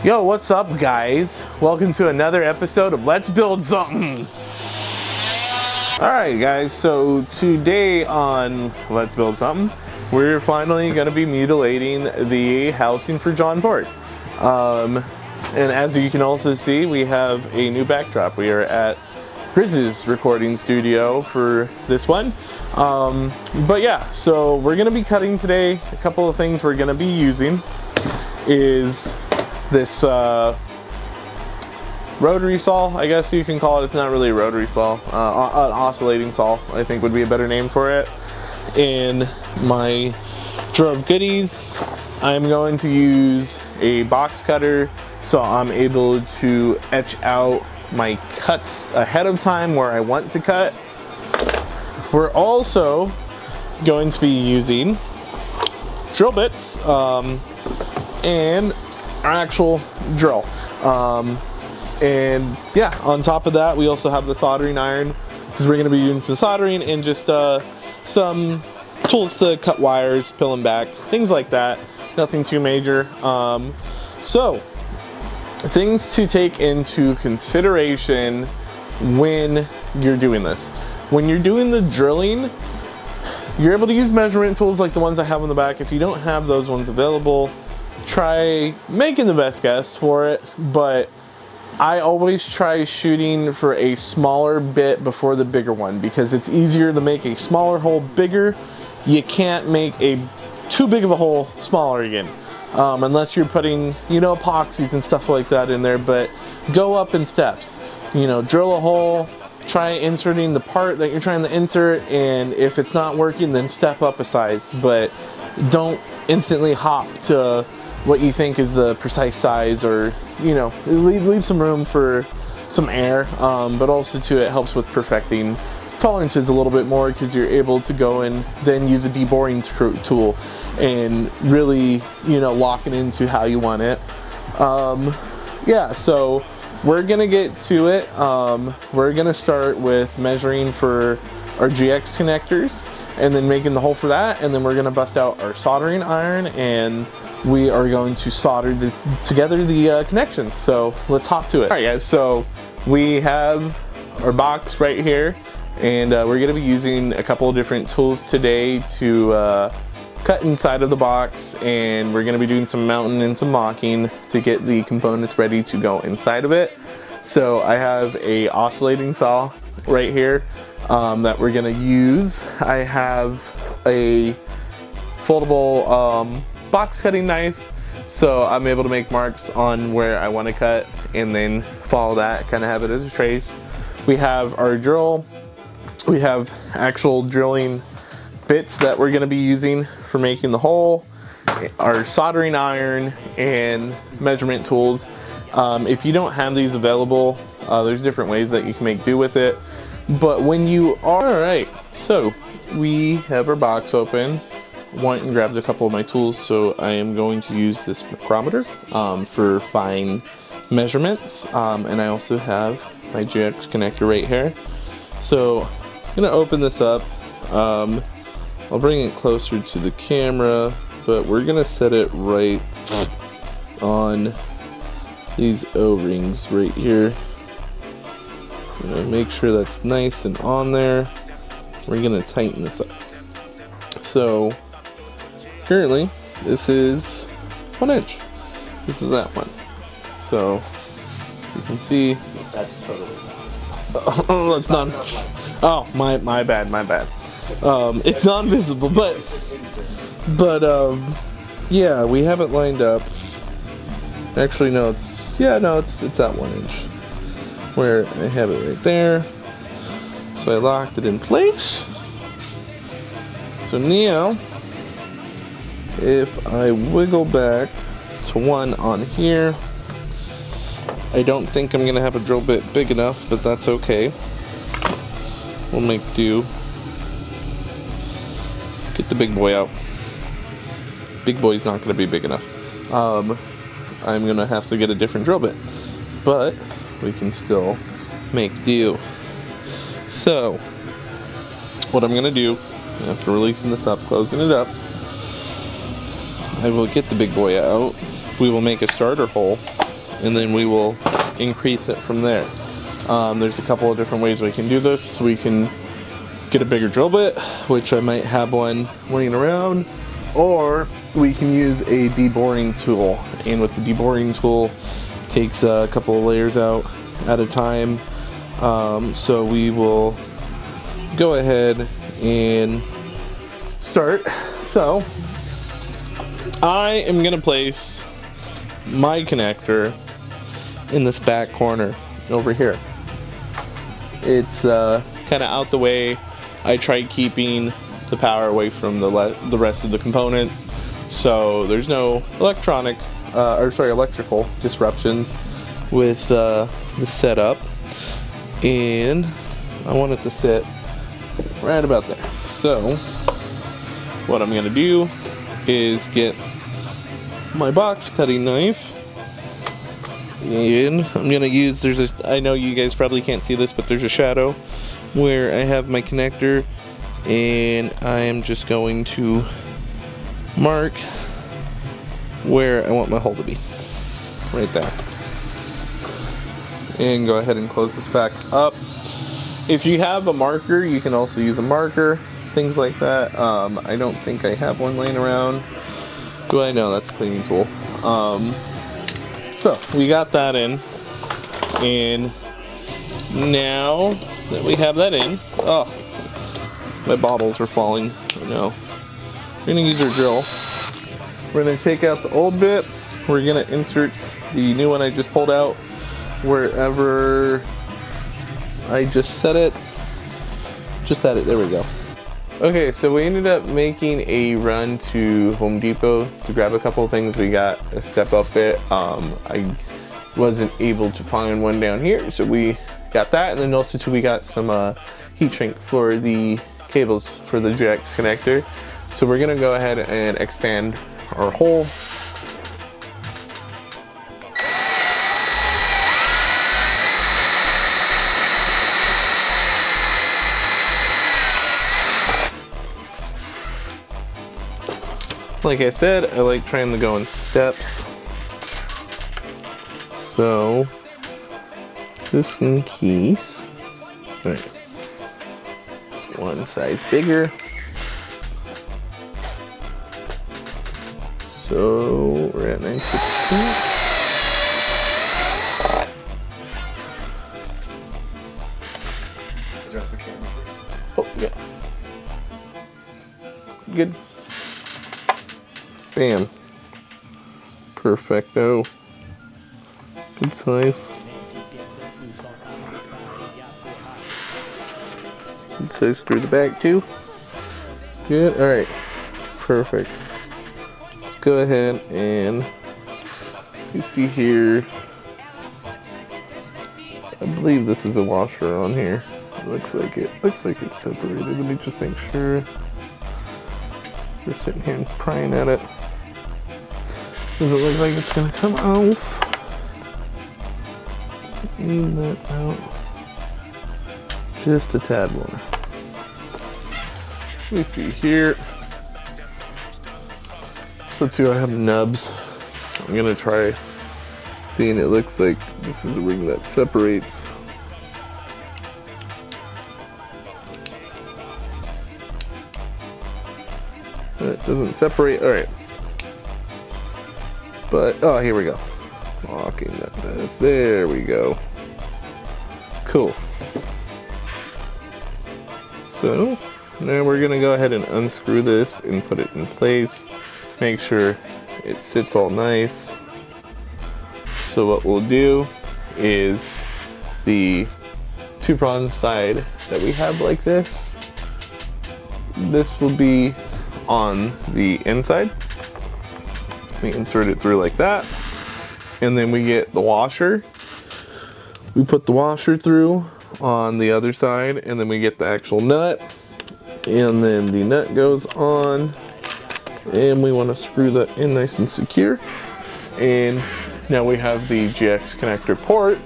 Yo, what's up guys? Welcome to another episode of Let's Build Something. Alright guys, so today on Let's Build Something, we're finally going to be mutilating the housing for John Port. And as you can also see, we have a new backdrop. We are at Grizz's recording studio for this one. But yeah, so we're going to be cutting today. A couple of things we're going to be using is this rotary saw, I guess you can call it. It's not really a rotary saw, an oscillating saw, I think would be a better name for it. In my drawer of goodies, I'm going to use a box cutter so I'm able to etch out my cuts ahead of time where I want to cut. We're also going to be using drill bits and our actual drill. And yeah, on top of that, we also have the soldering iron because we're going to be doing some soldering and just some tools to cut wires, peel them back, things like that. Nothing too major. So things to take into consideration when you're doing this. When you're doing the drilling, you're able to use measurement tools like the ones I have on the back. If you don't have those ones available, try making the best guess for it, but I always try shooting for a smaller bit before the bigger one because it's easier to make a smaller hole bigger. You can't make a too big of a hole smaller again, unless you're putting, you know, epoxies and stuff like that in there, but go up in steps. You know, drill a hole, try inserting the part that you're trying to insert, and if it's not working, then step up a size, but don't instantly hop to what you think is the precise size, or, you know, leave some room for some air, but also too, it helps with perfecting tolerances a little bit more because you're able to go and then use a deboring tool and really, you know, lock it into how you want it. Yeah, so we're gonna get to it. We're gonna start with measuring for our GX connectors and then making the hole for that, and then we're gonna bust out our soldering iron and we are going to solder together the connections. So let's hop to it. All right guys, so we have our box right here, and we're gonna be using a couple of different tools today to cut inside of the box, and we're gonna be doing some mounting and some mocking to get the components ready to go inside of it. So I have a oscillating saw right here that we're gonna use. I have a foldable box cutting knife, so I'm able to make marks on where I want to cut and then follow that, kind of have it as a trace. We have our drill. We have actual drilling bits that we're going to be using for making the hole, our soldering iron, and measurement tools. If you don't have these available, there's different ways that you can make do with it. But when you are, all right, so we have our box open. Went and grabbed a couple of my tools, so I am going to use this micrometer for fine measurements, and I also have my GX connector right here. So I'm gonna open this up. I'll bring it closer to the camera, but we're gonna set it right on these O-rings right here. I'm gonna make sure that's nice and on there. We're gonna tighten this up. So currently, this is 1 inch. This is that one. So you can see. That's totally Oh, it's not. Oh, my bad. It's non-visible, but yeah, we have it lined up. Actually, no, it's at 1 inch. Where I have it right there. So I locked it in place. So now, if I wiggle back to one on here, I don't think I'm gonna have a drill bit big enough, but that's okay. We'll make do. Get the big boy out. Big boy's not gonna be big enough. I'm gonna have to get a different drill bit, but we can still make do. So, what I'm gonna do, after releasing this up, closing it up, I will get the big boy out. We will make a starter hole and then we will increase it from there. There's a couple of different ways we can do this. We can get a bigger drill bit, which I might have one laying around, or we can use a deboring tool. And with the deboring tool, it takes a couple of layers out at a time. So we will go ahead and start. So I am gonna place my connector in this back corner over here. It's kind of out the way. I tried keeping the power away from the rest of the components, so there's no electrical disruptions with the setup, and I want it to sit right about there. So what I'm gonna do is get my box cutting knife, and I'm gonna use, I know you guys probably can't see this, but there's a shadow where I have my connector, and I am just going to mark where I want my hole to be, right there, and go ahead and close this back up. If you have a marker, you can also use a marker, things like that. I don't think I have one laying around. Do I know? That's a cleaning tool. So we got that in, and now that we have that in, oh, my bottles are falling. Oh no. We're gonna use our drill. We're gonna take out the old bit. We're gonna insert the new one I just pulled out wherever I just set it. Just at it. There we go. Okay, so we ended up making a run to Home Depot to grab a couple of things. We got a step-up bit. I wasn't able to find one down here, so we got that, and then also too we got some heat shrink for the cables for the GX connector. So we're gonna go ahead and expand our hole. Like I said, I like trying to go in steps. So, just in case, all right, one size bigger. So, we're at 916. Adjust the camera first. Oh, yeah. Good. Bam. Perfecto. Good size. Good size through the back too. Good. Alright. Perfect. Let's go ahead and you see here. I believe this is a washer on here. It looks like it. Looks like it's separated. Let me just make sure. We're sitting here and prying at it. Does it look like it's gonna come off? Need that out. Just a tad more. Let me see here. So too, I have nubs. I'm gonna try seeing. It looks like this is a ring that separates. It doesn't separate. All right. But, oh, here we go. Locking that does. There we go. Cool. So, now we're going to go ahead and unscrew this and put it in place. Make sure it sits all nice. So what we'll do is the two-prong side that we have like this. This will be on the inside. We insert it through like that, and then we get the washer. We put the washer through on the other side, and then we get the actual nut, and then the nut goes on, and we want to screw that in nice and secure. And now we have the GX connector port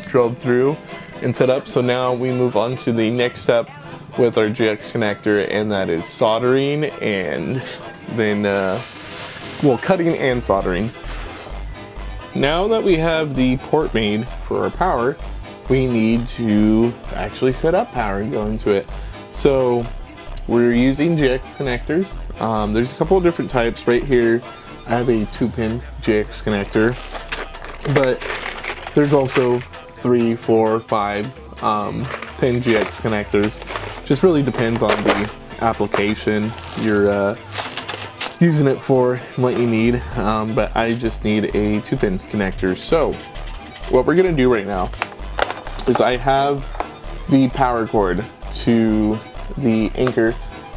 drilled through and set up. So now we move on to the next step with our GX connector, and that is soldering, and then well, cutting and soldering. now that we have the port made for our power, we need to actually set up power and go into it. So we're using GX connectors. There's a couple of different types. Right here I have a 2-pin GX connector, but there's also 3, 4, 5 pin GX connectors. Just really depends on the application you're using it for and what you need, but I just need a 2-pin connector. So what we're gonna do right now is I have the power cord to the anchor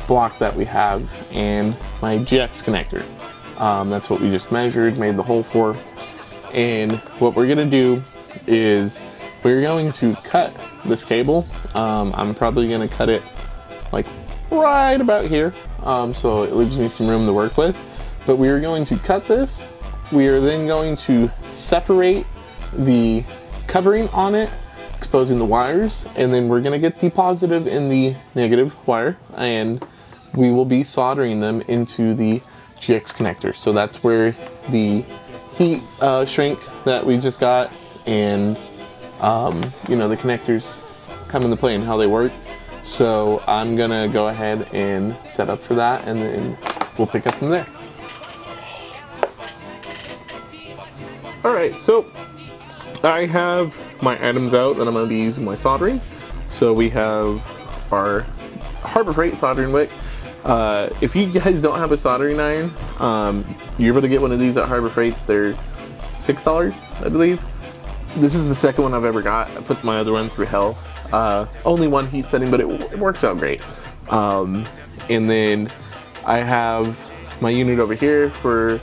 block that we have and my GX connector. That's what we just measured, made the hole for. And what we're gonna do is we're going to cut this cable. I'm probably gonna cut it like right about here, so it leaves me some room to work with. But we are going to cut this. We are then going to separate the covering on it, exposing the wires, and then we're gonna get the positive and the negative wire, and we will be soldering them into the GX connector. So that's where the heat shrink that we just got and you know, the connectors come into play and how they work. So I'm gonna go ahead and set up for that, and then we'll pick up from there. All right, so I have my items out that I'm gonna be using my soldering. So we have our Harbor Freight soldering wick. If you guys don't have a soldering iron, you're able to get one of these at Harbor Freight's. They're $6, I believe. This is the second one I've ever got. I put my other one through hell. Only one heat setting, but it works out great. And then I have my unit over here for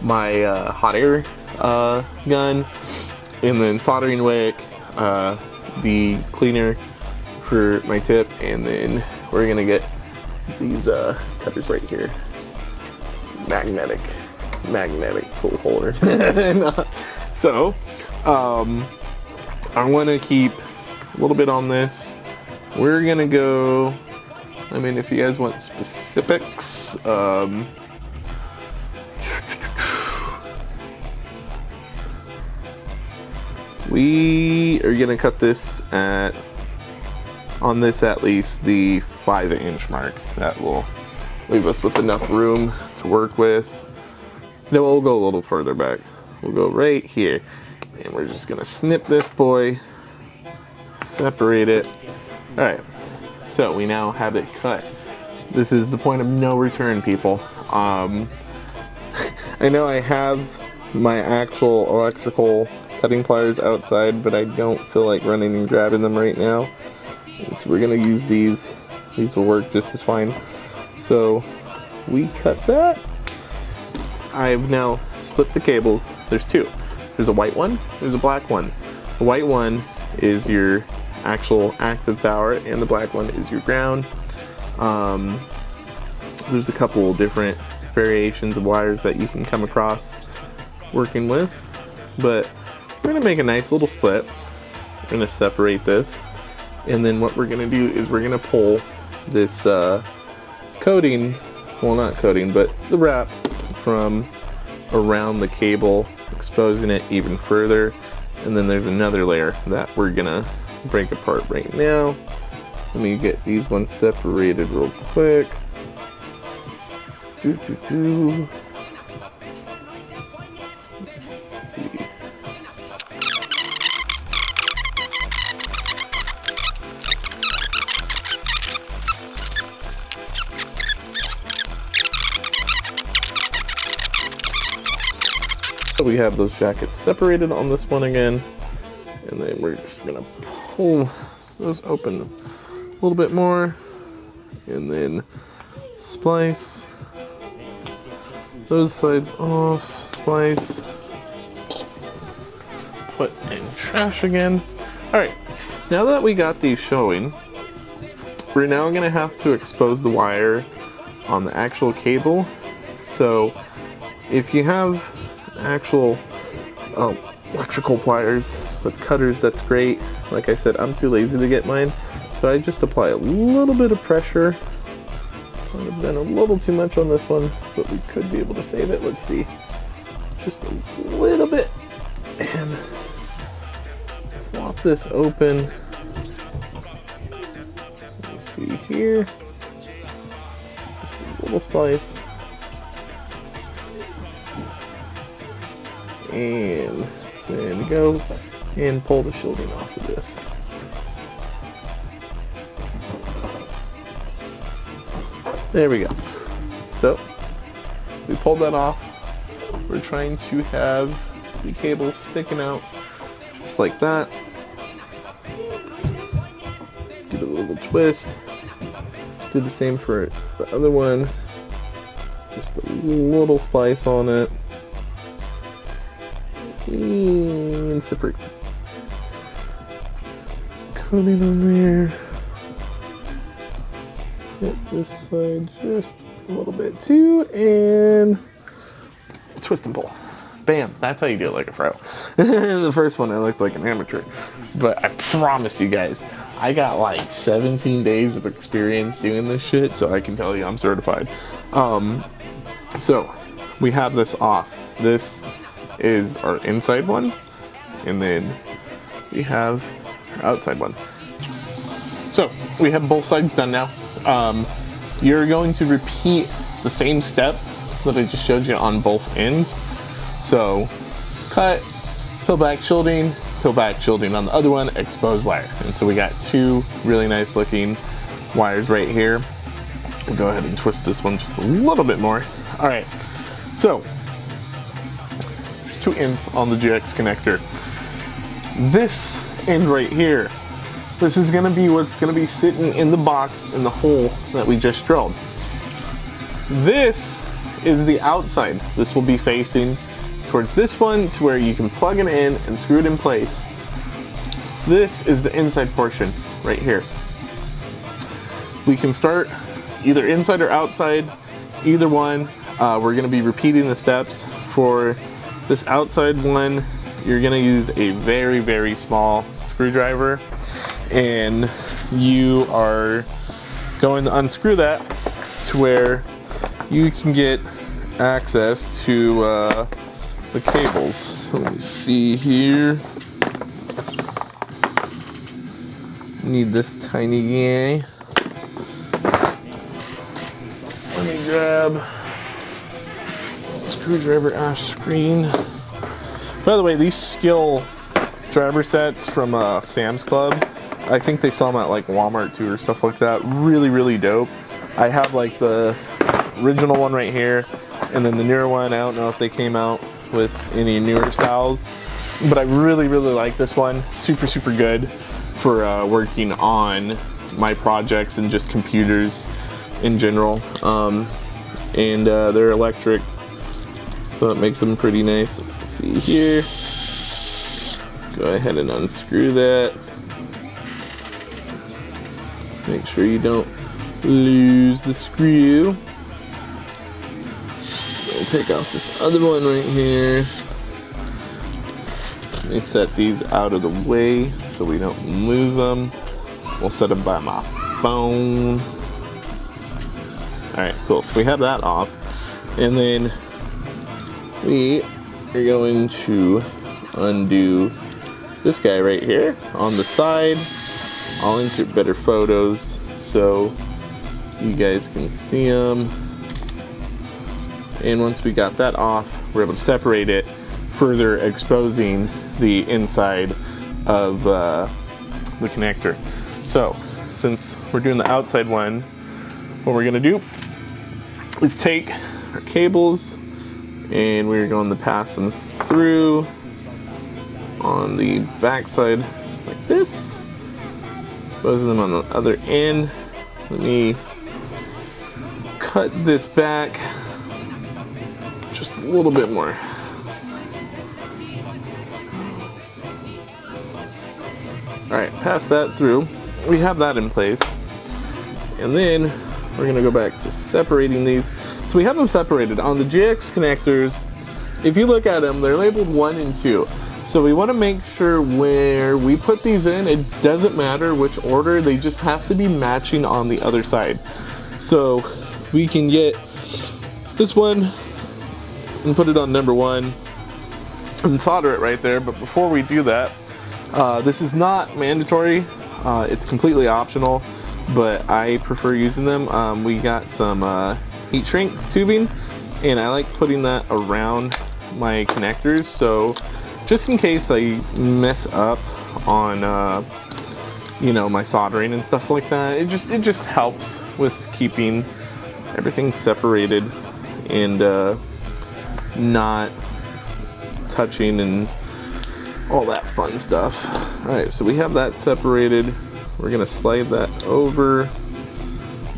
my hot air gun, and then soldering wick, the cleaner for my tip, and then we're gonna get these cutters right here. Magnetic pull holder. So I want to keep a little bit on this. We're gonna go, I mean, if you guys want specifics, we are gonna cut this at, on this at least, the 5-inch mark. That will leave us with enough room to work with. Then we'll go a little further back. We'll go right here, and we're just gonna snip this boy, separate it. All right, so we now have it cut. This is the point of no return, people. I know I have my actual electrical cutting pliers outside, but I don't feel like running and grabbing them right now. So we're gonna use these. These will work just as fine. So we cut that. I've now split the cables. There's two. There's a white one, there's a black one. The white one is your actual active power, and the black one is your ground. There's a couple different variations of wires that you can come across working with, but we're gonna make a nice little split. We're gonna separate this, and then what we're gonna do is we're gonna pull this coating, well, not coating, but the wrap from around the cable, exposing it even further. And then there's another layer that we're gonna break apart right now. Let me get these ones separated real quick. Let's see. So we have those jackets separated on this one again, and then we're just gonna pull those open a little bit more, and then splice those sides off, splice, put in trash again. All right, now that we got these showing, we're now gonna have to expose the wire on the actual cable. So if you have actual electrical pliers with cutters, that's great. Like I said, I'm too lazy to get mine, so I just apply a little bit of pressure. Might have been a little too much on this one, but we could be able to save it. Let's see, just a little bit. this open. Let me see here. Just a little splice. And there we go. And pull the shielding off of this. There we go. So we pulled that off. We're trying to have the cable sticking out just like that. Give it a little twist. Do the same for the other one. Just a little splice on it. And separate coating on there. Hit this side just a little bit too, and twist and pull. Bam, that's how you do it like a pro. The first one I looked like an amateur, but I promise you guys, I got like 17 days of experience doing this shit, so I can tell you I'm certified. So we have this off. This is our inside one, and then we have our outside one. So we have both sides done now. You're going to repeat the same step that I just showed you on both ends. So cut, peel back shielding on the other one, exposed wire. And so we got two really nice looking wires right here. We'll go ahead and twist this one just a little bit more. All right, so there's two ends on the GX connector. This end right here, this is gonna be what's gonna be sitting in the box in the hole that we just drilled. This is the outside. This will be facing towards this one to where you can plug it in and screw it in place. This is the inside portion right here. We can start either inside or outside, either one. We're gonna be repeating the steps. For this outside one, you're gonna use a very, very small screwdriver, and you are going to unscrew that to where you can get access to the cables. Let me see here. Need this tiny guy. Let me grab the screwdriver off screen. By the way, these Skill driver sets from Sam's Club, I think they sell them at like Walmart too or stuff like that. Really, really dope. I have like the original one right here, and then the newer one. I don't know if they came out with any newer styles, but I really, really like this one. Super, super good for working on my projects and just computers in general. And they're electric, so it makes them pretty nice. Let's see here. Go ahead and unscrew that. Make sure you don't lose the screw. We'll take off this other one right here. Let me set these out of the way so we don't lose them. We'll set them by my phone. All right, cool. So we have that off. And then we are going to undo this guy right here on the side. I'll insert better photos so you guys can see them. And once we got that off, we're able to separate it, further exposing the inside of the connector. So since we're doing the outside one, what we're gonna do is take our cables and we're going to pass them through on the back side like this, exposing them on the other end. Let me cut this back just a little bit more. All right, pass that through. We have that in place. And then we're gonna go back to separating these. So we have them separated. On the GX connectors, if you look at them, they're labeled 1 and 2. So we wanna make sure where we put these in, it doesn't matter which order, they just have to be matching on the other side. So we can get this one and put it on number 1 and solder it right there. But before we do that, This is not mandatory, it's completely optional, but I prefer using them. We got some heat shrink tubing, and I like putting that around my connectors, so just in case I mess up on you know, my soldering and stuff like that, it just helps with keeping everything separated and not touching and all that fun stuff. All right, so we have that separated. We're gonna slide that over.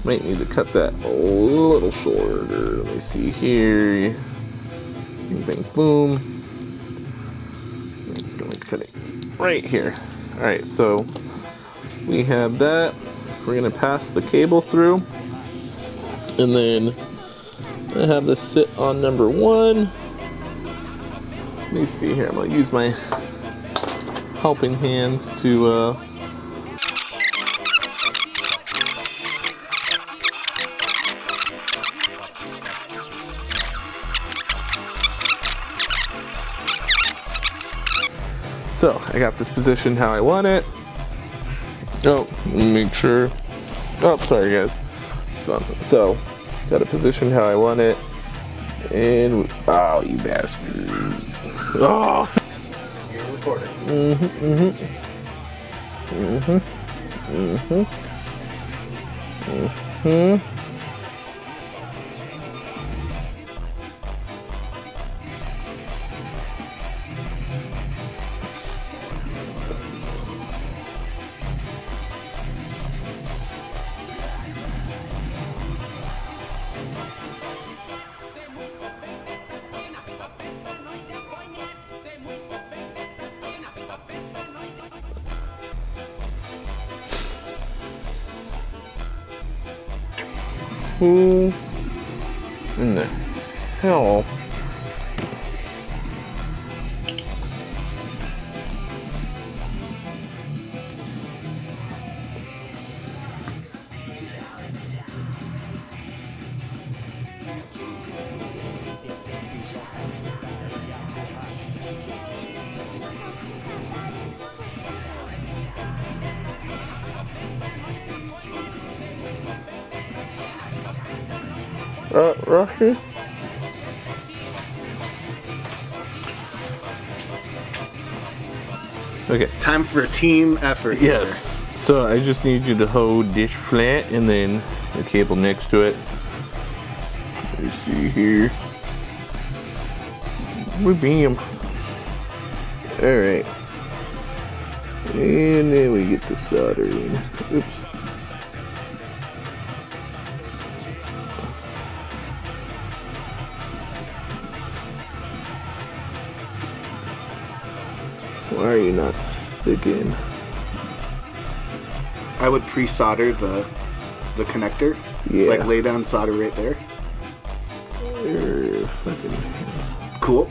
Might need to cut that a little shorter. Let me see here. Bing, bang, boom. I'm gonna cut it right here. All right, so we have that. We're gonna pass the cable through, and then I have this sit on number 1. Let me see here. I'm gonna use my helping hands to so I got this positioned how I want it. Oh, let me make sure. Oh, sorry guys. So, got it positioned how I want it. And, oh, you bastard. Oh! You're recording. Who in the hell? Rushy? Okay. Time for a team effort. Yes. Here. So I just need you to hold this flat and then the cable next to it. Let's see here. Bam. Alright. And then we get the soldering. Oops. Why are you not sticking? I would pre-solder the connector. Yeah. Like lay down solder right there. Cool.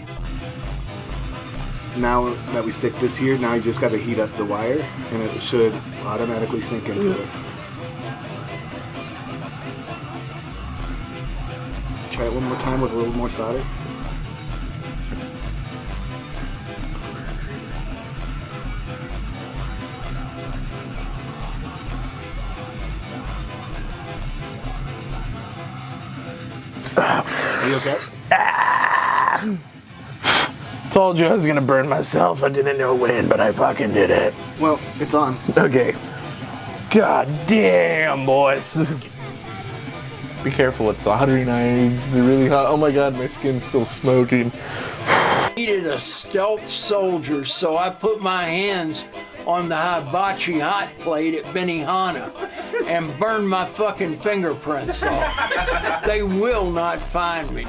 Now that we stick this here, now you just got to heat up the wire and it should automatically sink into it. Try it one more time with a little more solder. Are you okay? Told you I was gonna burn myself. I didn't know when, but I fucking did it. Well, it's on. Okay. God damn, boys. Be careful with soldering irons. They're really hot. Oh my god, my skin's still smoking. I needed a stealth soldier, so I put my hands on the hibachi hot plate at Benihana and burned my fucking fingerprints off. They will not find me.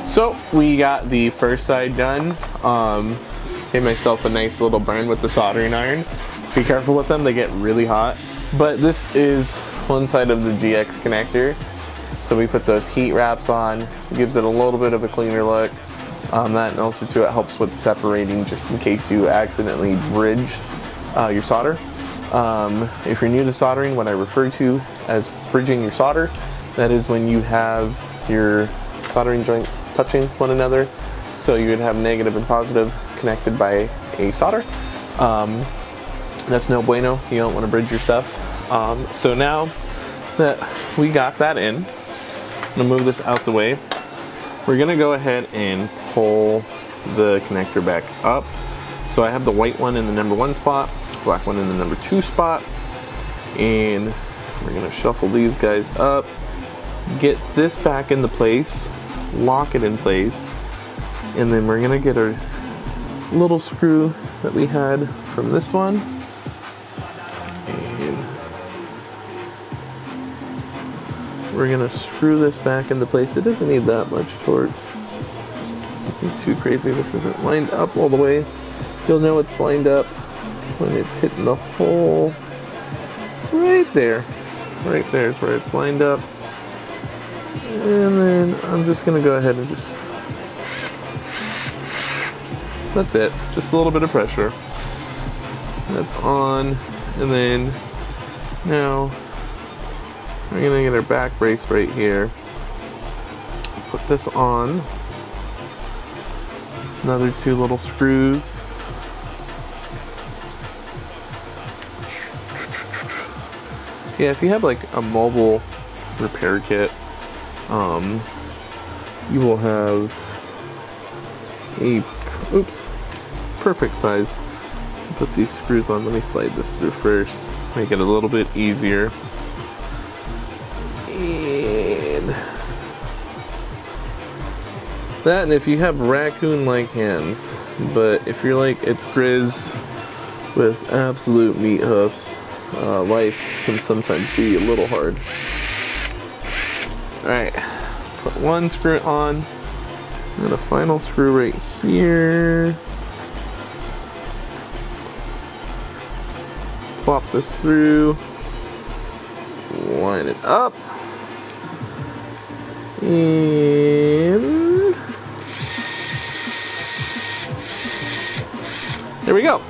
So we got the first side done. Gave myself a nice little burn with the soldering iron. Be careful with them, they get really hot. But this is one side of the GX connector. So we put those heat wraps on, gives it a little bit of a cleaner look. That and also too, it helps with separating just in case you accidentally bridge your solder. If you're new to soldering, what I refer to as bridging your solder, that is when you have your soldering joints touching one another. So you would have negative and positive connected by a solder. That's no bueno. You don't want to bridge your stuff. So now that we got that in, I'm gonna move this out the way. We're gonna go ahead and pull the connector back up. So I have the white one in the number 1 spot, black one in the number 2 spot, and we're gonna shuffle these guys up, get this back into place, lock it in place, and then we're gonna get our little screw that we had from this one, and we're gonna screw this back into place. It doesn't need that much torque. Nothing too crazy. This isn't lined up all the way. You'll know it's lined up when it's hitting the hole right there. Right there is where it's lined up. And then I'm just gonna go ahead and just, that's it. Just a little bit of pressure. That's on. And then now we're gonna get our back brace right here. Put this on. Another 2 little screws. Yeah, if you have like a mobile repair kit, you will have a, perfect size to put these screws on. Let me slide this through first, make it a little bit easier. And that, and if you have raccoon-like hands, but if you're like it's Grizz with absolute meat hoofs, life can sometimes be a little hard. Alright, put 1 screw on, and a final screw right here. Plop this through, line it up, and there we go.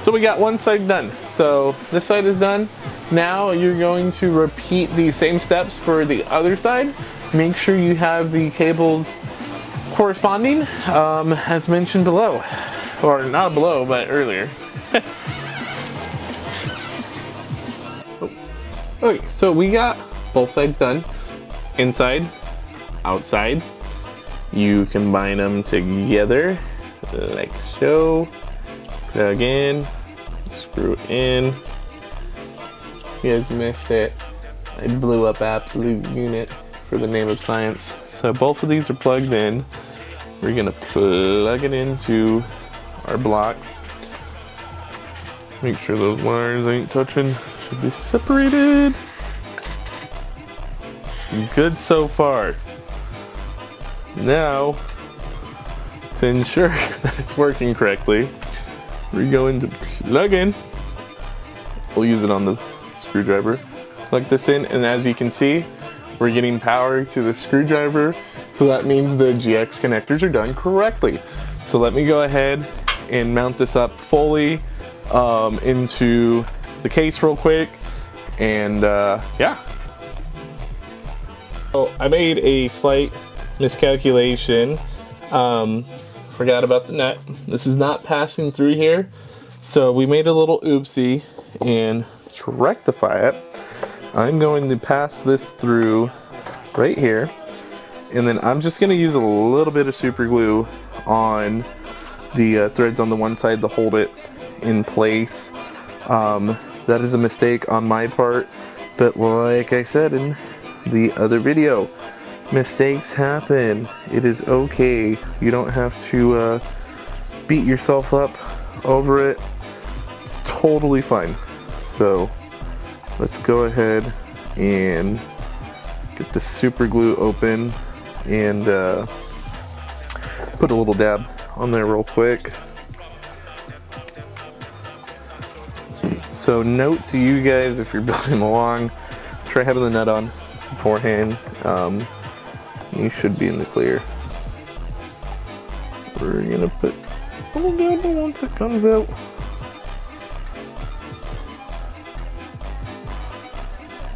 So we got one side done. So this side is done. Now you're going to repeat the same steps for the other side. Make sure you have the cables corresponding, as mentioned below. Or not below, but earlier. Okay, so we got both sides done. Inside, outside. You combine them together like so. Plug in, screw in. You guys missed it. I blew up absolute unit for the name of science. So both of these are plugged in. We're gonna plug it into our block. Make sure those wires ain't touching. Should be separated. Good so far. Now, to ensure that it's working correctly, we're going to plug in. We'll use it on the screwdriver. Plug this in, and as you can see, we're getting power to the screwdriver. So that means the GX connectors are done correctly. So let me go ahead and mount this up fully into the case real quick. And yeah. So I made a slight miscalculation. Forgot about the nut. This is not passing through here. So we made a little oopsie, and to rectify it, I'm going to pass this through right here. And then I'm just gonna use a little bit of super glue on the threads on the one side to hold it in place. That is a mistake on my part, but like I said in the other video, mistakes happen. It is okay. You don't have to beat yourself up over it. It's totally fine. So let's go ahead and get the super glue open and put a little dab on there real quick. So note to you guys, if you're building along, try having the nut on beforehand. You should be in the clear. We're gonna put a little dab once it comes out.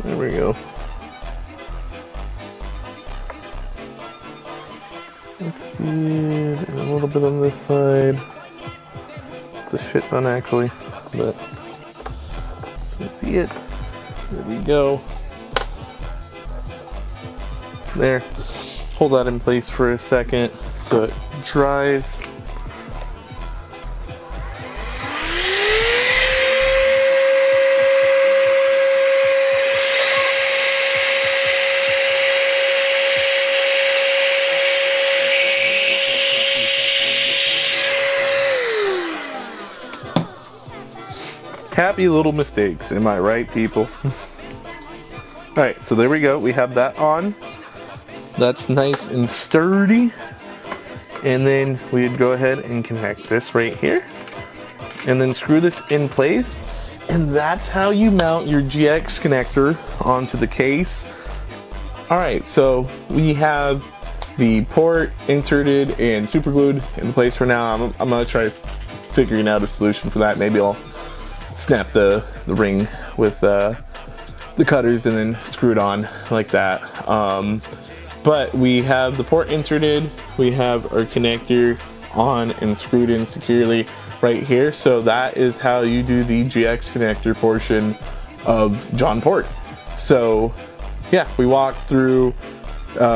There we go. That's good. And a little bit on this side. It's a shit ton actually, but see it? There we go. There. Hold that in place for a second so it dries. Happy little mistakes, am I right, people? All right, so there we go. We have that on. That's nice and sturdy. And then we'd go ahead and connect this right here. And then screw this in place. And that's how you mount your GX connector onto the case. All right, so we have the port inserted and super glued in place for now. I'm gonna try figuring out a solution for that. Maybe I'll snap the ring with the cutters and then screw it on like that. But we have the port inserted, we have our connector on and screwed in securely right here. So that is how you do the GX connector portion of John Port. So yeah, we walked through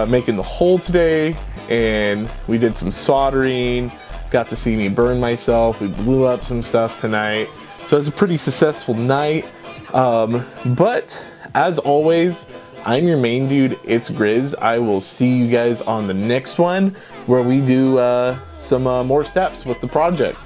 making the hole today, and we did some soldering, got to see me burn myself, we blew up some stuff tonight. So it's a pretty successful night. But as always, I'm your main dude, it's Grizz. I will see you guys on the next one where we do some more steps with the project.